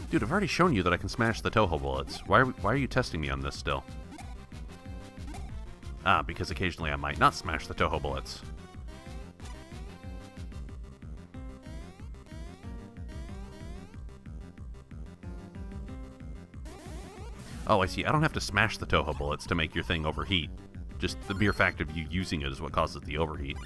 [SPEAKER 1] Dude, I've already shown you that I can smash the Toho bullets. Why are you testing me on this still? Ah, because occasionally I might not smash the Toho bullets. Oh, I see. I don't have to smash the Toho bullets to make your thing overheat. Just the mere fact of you using it is what causes the overheat.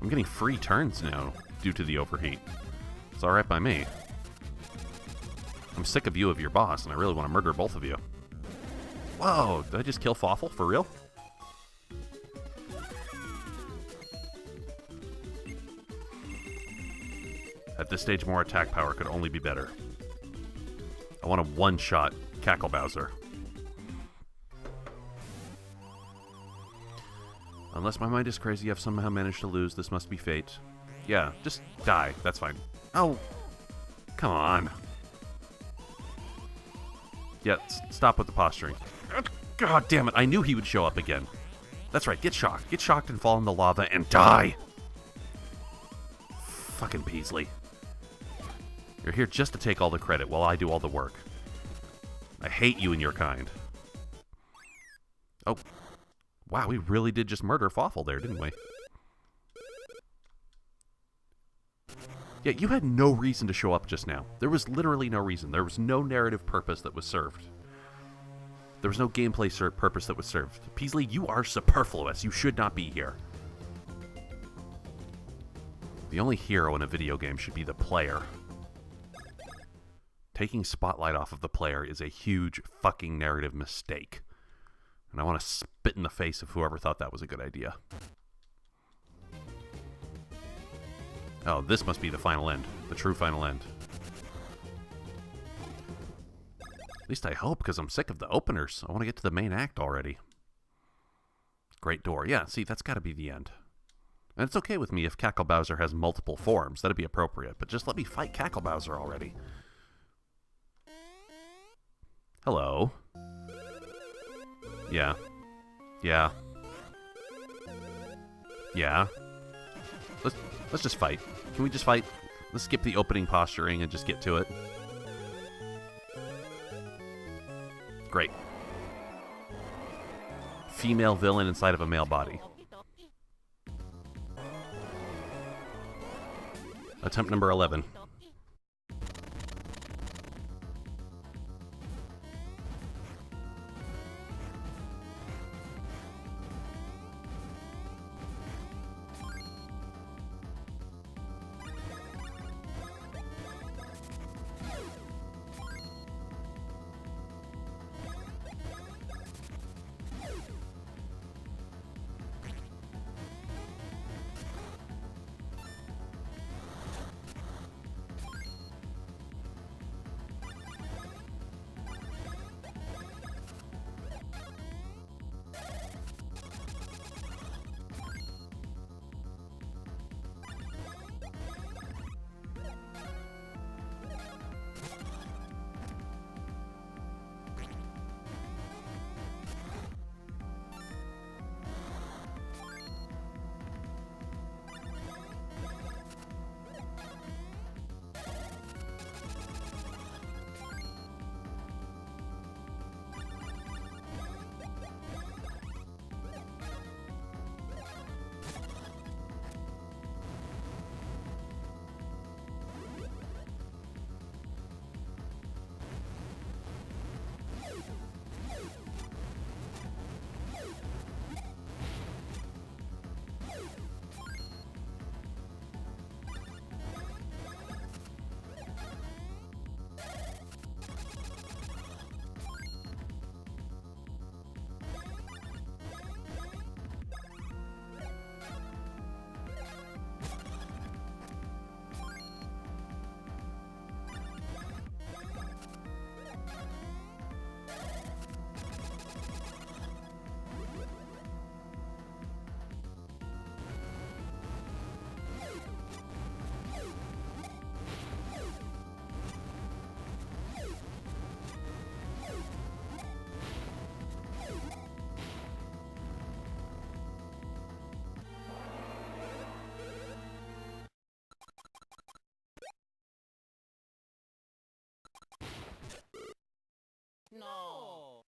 [SPEAKER 1] I'm getting free turns now due to the overheat. It's alright by me. I'm sick of you of your boss, and I really want to murder both of you. Whoa, did I just kill Fawful? For real? At this stage, more attack power could only be better. I want to one-shot Cackle Bowser. Unless my mind is crazy, I've somehow managed to lose. This must be fate. Yeah, just die. That's fine. Oh, come on. Yeah, stop with the posturing. God damn it, I knew he would show up again. That's right, get shocked. Get shocked and fall in the lava and die. Fucking Peasley. You're here just to take all the credit while I do all the work. I hate you and your kind. Oh. Wow, we really did just murder Fawful there, didn't we? Yeah, you had no reason to show up just now. There was literally no reason. There was no narrative purpose that was served. There was no gameplay purpose that was served. Peasley, you are superfluous. You should not be here. The only hero in a video game should be the player. Taking spotlight off of the player is a huge fucking narrative mistake. And I want to spit in the face of whoever thought that was a good idea. Oh, this must be the final end. The true final end. At least I hope, because I'm sick of the openers. I want to get to the main act already. Great door. Yeah, see, that's got to be the end. And it's okay with me if Cackle Bowser has multiple forms. That'd be appropriate. But just let me fight Cackle Bowser already. Hello. Yeah. Yeah. Yeah. Let's just fight. Can we just fight? Let's skip the opening posturing and just get to it. Great. Female villain inside of a male body. Attempt number 11.
[SPEAKER 2] No.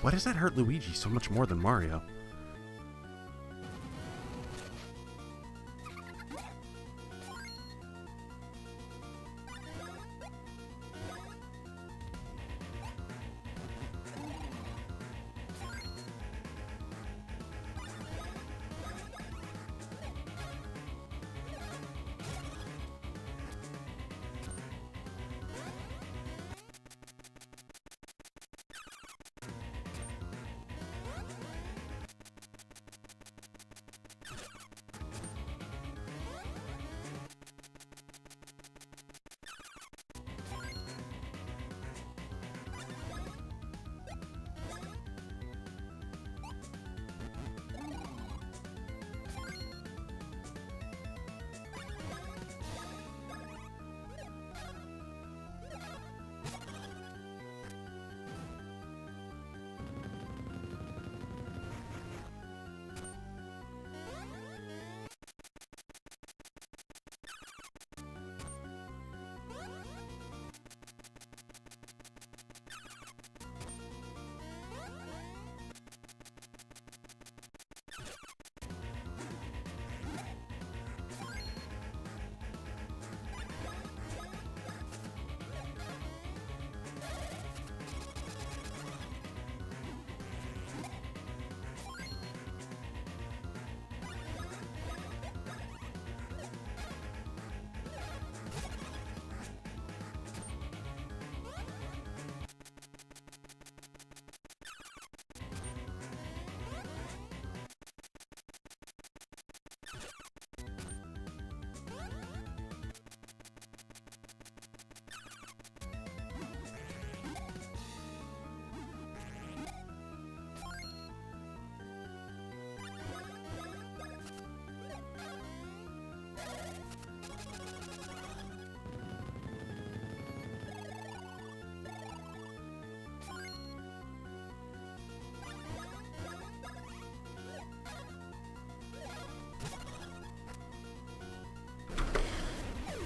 [SPEAKER 1] Why does that hurt Luigi so much more than Mario?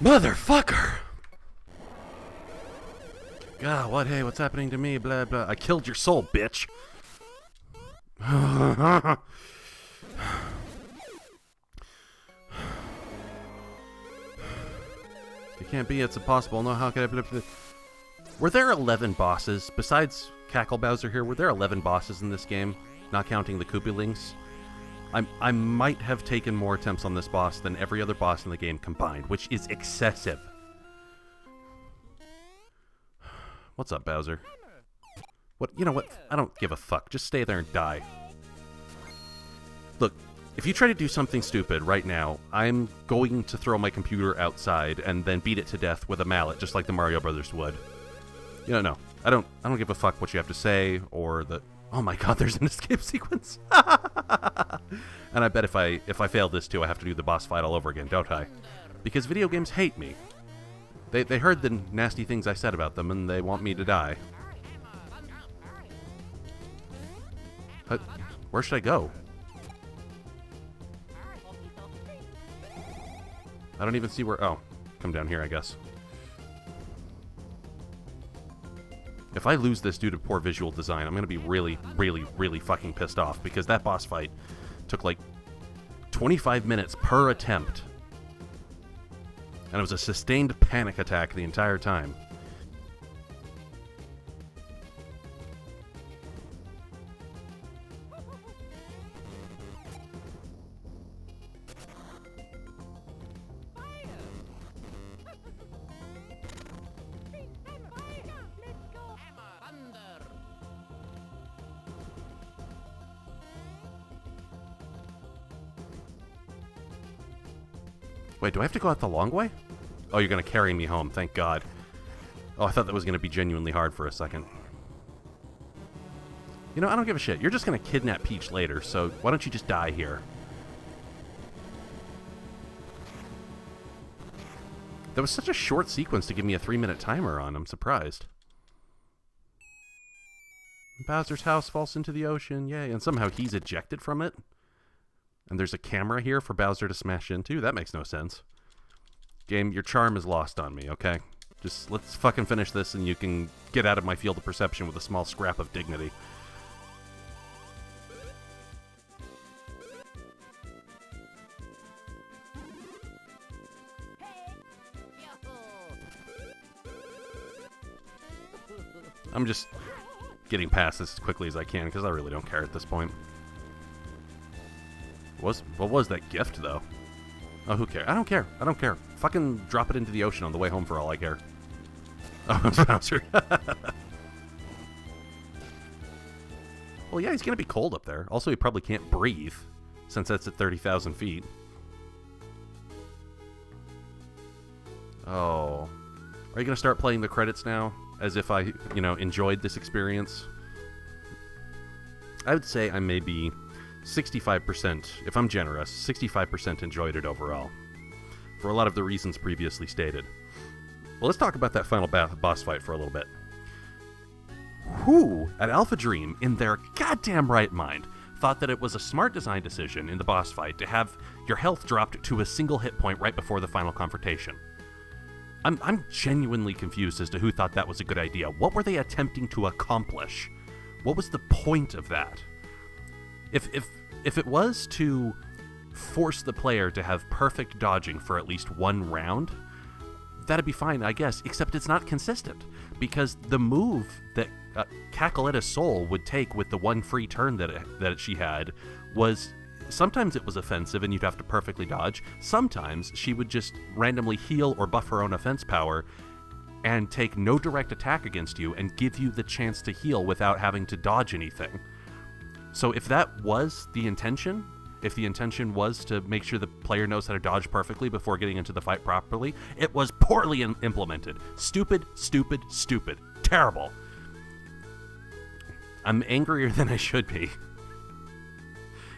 [SPEAKER 1] Motherfucker! God, what? Hey, what's happening to me? Blah, blah. I killed your soul, bitch! It can't be, it's impossible. No, how can I... Were there 11 bosses? Besides Cackle Bowser here, were there 11 bosses in this game? Not counting the Koopalings? I might have taken more attempts on this boss than every other boss in the game combined, which is excessive. What's up, Bowser? What? You know what? I don't give a fuck. Just stay there and die. Look, if you try to do something stupid right now, I'm going to throw my computer outside and then beat it to death with a mallet, just like the Mario Brothers would. You know, no. I don't give a fuck what you have to say or the... Oh my god, there's an escape sequence. And I bet if I fail this too, I have to do the boss fight all over again, don't I? Because video games hate me. They heard the nasty things I said about them, and they want me to die. But where should I go? I don't even see where... Oh, come down here, I guess. If I lose this due to poor visual design, I'm going to be really, really, really fucking pissed off, because that boss fight took like 25 minutes per attempt. And it was a sustained panic attack the entire time. Wait, do I have to go out the long way? Oh, you're going to carry me home, thank God. Oh, I thought that was going to be genuinely hard for a second. You know, I don't give a shit. You're just going to kidnap Peach later, so why don't you just die here? That was such a short sequence to give me a 3-minute timer on. I'm surprised. Bowser's house falls into the ocean, yay. And somehow he's ejected from it. And there's a camera here for Bowser to smash into? That makes no sense. Game, your charm is lost on me, okay? Just let's fucking finish this and you can get out of my field of perception with a small scrap of dignity. I'm just getting past this as quickly as I can because I really don't care at this point. What was that gift, though? Oh, who cares? I don't care. I don't care. Fucking drop it into the ocean on the way home for all I care. Oh, it's Bowser. Well, yeah, he's going to be cold up there. Also, he probably can't breathe, since that's at 30,000 feet. Oh. Are you going to start playing the credits now? As if I, enjoyed this experience? I would say I may be 65%, if I'm generous, 65% enjoyed it overall. For a lot of the reasons previously stated. Well, let's talk about that final boss fight for a little bit. Who at Alpha Dream, in their goddamn right mind, thought that it was a smart design decision in the boss fight to have your health dropped to a single hit point right before the final confrontation? I'm genuinely confused as to who thought that was a good idea. What were they attempting to accomplish? What was the point of that? If it was to force the player to have perfect dodging for at least one round, that'd be fine, I guess, except it's not consistent. Because the move that Cacoletta's soul would take with the one free turn that she had was... Sometimes it was offensive and you'd have to perfectly dodge. Sometimes she would just randomly heal or buff her own offense power and take no direct attack against you and give you the chance to heal without having to dodge anything. So if that was the intention, if the intention was to make sure the player knows how to dodge perfectly before getting into the fight properly, it was poorly implemented. Stupid, stupid, stupid. Terrible. I'm angrier than I should be.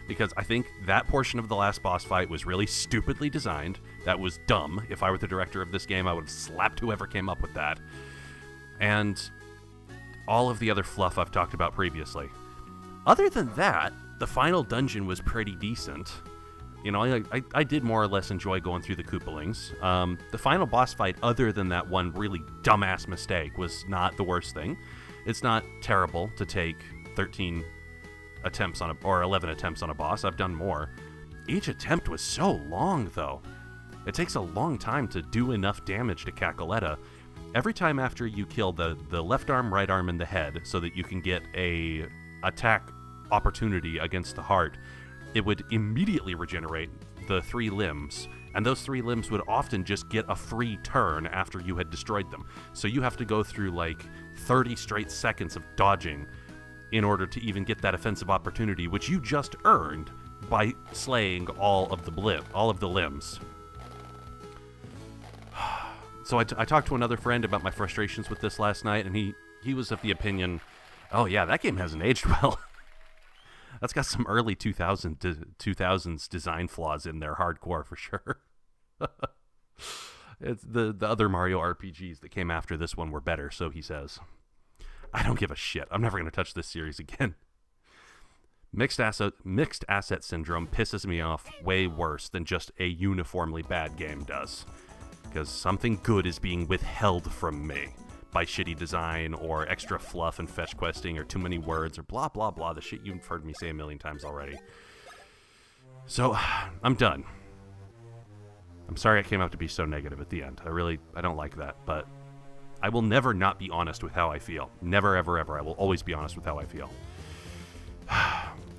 [SPEAKER 1] Because I think that portion of the last boss fight was really stupidly designed. That was dumb. If I were the director of this game, I would have slapped whoever came up with that. And all of the other fluff I've talked about previously. Other than that, the final dungeon was pretty decent. I did more or less enjoy going through the Koopalings. The final boss fight, other than that one really dumbass mistake, was not the worst thing. It's not terrible to take 13 attempts on or 11 attempts on a boss. I've done more. Each attempt was so long, though. It takes a long time to do enough damage to Cacoletta. Every time after you kill the left arm, right arm, and the head so that you can get a attack opportunity against the heart, it would immediately regenerate the 3 limbs, and those 3 limbs would often just get a free turn after you had destroyed them. So you have to go through like 30 straight seconds of dodging in order to even get that offensive opportunity, which you just earned by slaying all of the limbs. So I talked to another friend about my frustrations with this last night, and he was of the opinion, oh yeah, that game hasn't aged well. That's got some early 2000s design flaws in there, hardcore for sure. It's the other Mario RPGs that came after this one were better, so he says. I don't give a shit. I'm never going to touch this series again. Mixed asset syndrome pisses me off way worse than just a uniformly bad game does. Because something good is being withheld from me by shitty design or extra fluff and fetch questing or too many words or blah, blah, blah. The shit you've heard me say a million times already. So, I'm done. I'm sorry I came out to be so negative at the end. I don't like that, but I will never not be honest with how I feel. Never, ever, ever. I will always be honest with how I feel.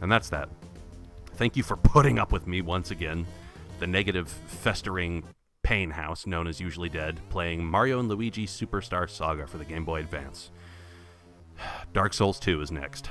[SPEAKER 1] And that's that. Thank you for putting up with me once again. The negative, festering pain house known as Usually Dead, playing Mario and Luigi Superstar Saga for the Game Boy Advance. Dark Souls 2 is next.